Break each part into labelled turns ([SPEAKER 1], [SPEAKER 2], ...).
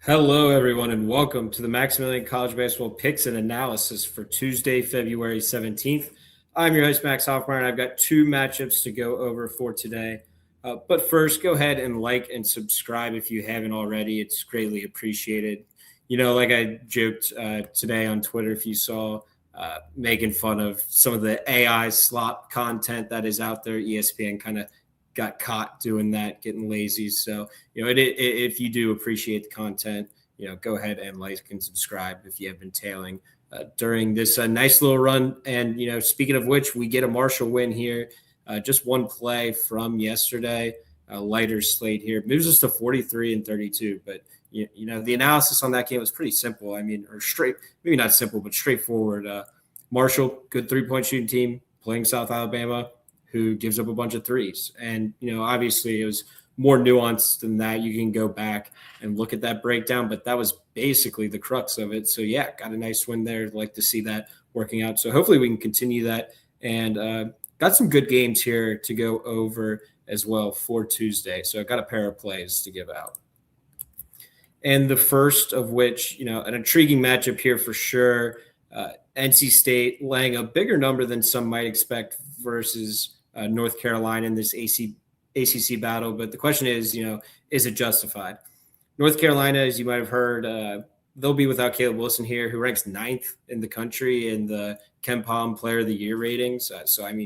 [SPEAKER 1] Hello, everyone, and welcome to the Maximilian College Basketball Picks and Analysis for Tuesday, February 17th. I'm your host, Max Hofmeyer, and I've got two matchups to go over for today. But first, go ahead and like and subscribe if you haven't already. It's greatly appreciated. Like I joked today on Twitter, if you saw, making fun of some of the AI slop content that is out there, ESPN kind of got caught doing that, getting lazy. So, if you do appreciate the content, go ahead and like and subscribe if you have been tailing during this nice little run. And, speaking of which, we get a Marshall win here. Just one play from yesterday, a lighter slate here. Moves us to 43 and 32. But, the analysis on that game was pretty simple. Maybe not simple, but straightforward. Marshall, good three-point shooting team, playing South Alabama, who gives up a bunch of threes. And, obviously it was more nuanced than that. You can go back and look at that breakdown, but that was basically the crux of it. So, yeah, got a nice win there. I'd like to see that working out. So hopefully we can continue that. And got some good games here to go over as well for Tuesday. So I got a pair of plays to give out. And the first of which, an intriguing matchup here for sure. NC State laying a bigger number than some might expect versus North Carolina in this ACC battle. But the question is, is it justified? North Carolina, as you might have heard, they'll be without Caleb Wilson here, who ranks 9th in the country in the KenPom Player of the Year ratings.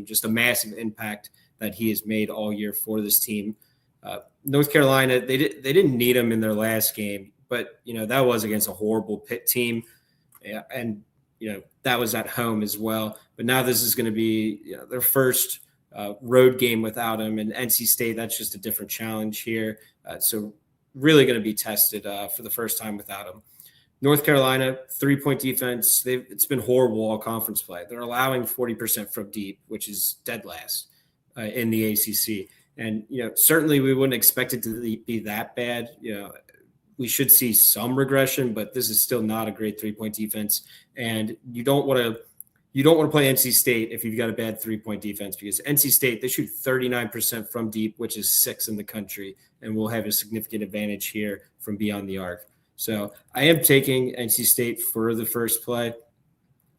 [SPEAKER 1] Just a massive impact that he has made all year for this team. North Carolina, they didn't need him in their last game, but, that was against a horrible Pitt team. Yeah, and, that was at home as well. But now this is going to be their first road game without him. And NC State, that's just a different challenge here. So really going to be tested for the first time without him. North Carolina, three-point defense, it's been horrible all conference play. They're allowing 40% from deep, which is dead last in the ACC. And, certainly we wouldn't expect it to be that bad. We should see some regression, but this is still not a great three-point defense. And you don't want to play NC State if you've got a bad three-point defense, because NC State, they shoot 39% from deep, which is 6th in the country, and we'll have a significant advantage here from beyond the arc. So I am taking NC State for the first play.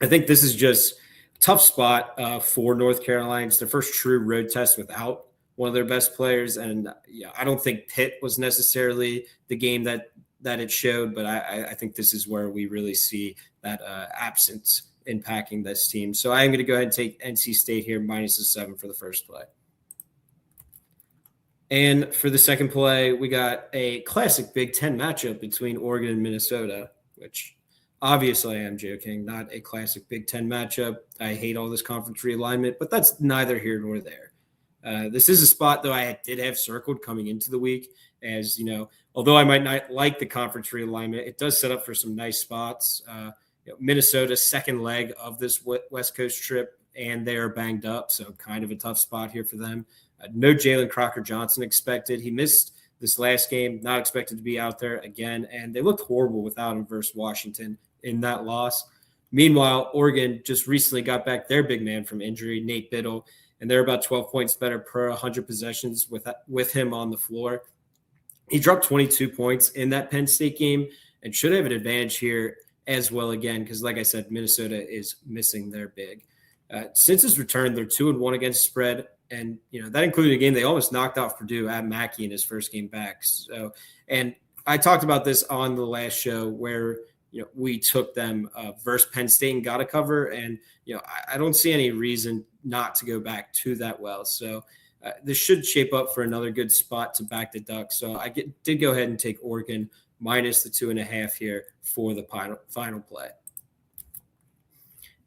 [SPEAKER 1] I think this is just a tough spot for North Carolina. It's their first true road test without one of their best players. And I don't think Pitt was necessarily the game that it showed, but I think this is where we really see that absence impacting this team. So I am going to go ahead and take NC State here, -7 for the first play. And for the second play, we got a classic Big Ten matchup between Oregon and Minnesota, which obviously I am joking, not a classic Big Ten matchup. I hate all this conference realignment, but that's neither here nor there. This is a spot, though, I did have circled coming into the week, as although I might not like the conference realignment, it does set up for some nice spots. Minnesota's second leg of this West Coast trip, and they are banged up, so kind of a tough spot here for them. No Jalen Crocker-Johnson expected. He missed this last game, not expected to be out there again, and they looked horrible without him versus Washington in that loss. Meanwhile, Oregon just recently got back their big man from injury, Nate Biddle, and they're about 12 points better per 100 possessions with him on the floor. He dropped 22 points in that Penn State game and should have an advantage here as well again, because like I said, Minnesota is missing their big. Since his return, they're 2-1 against spread, and that included a game they almost knocked off Purdue at Mackey in his first game back. So, and I talked about this on the last show where we took them versus Penn State and got a cover, and I don't see any reason not to go back to that well. So this should shape up for another good spot to back the Ducks. So I did go ahead and take Oregon -2.5 here for the final play.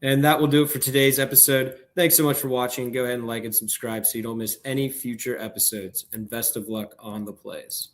[SPEAKER 1] And that will do it for today's episode. Thanks so much for watching. Go ahead and like and subscribe so you don't miss any future episodes. And best of luck on the plays.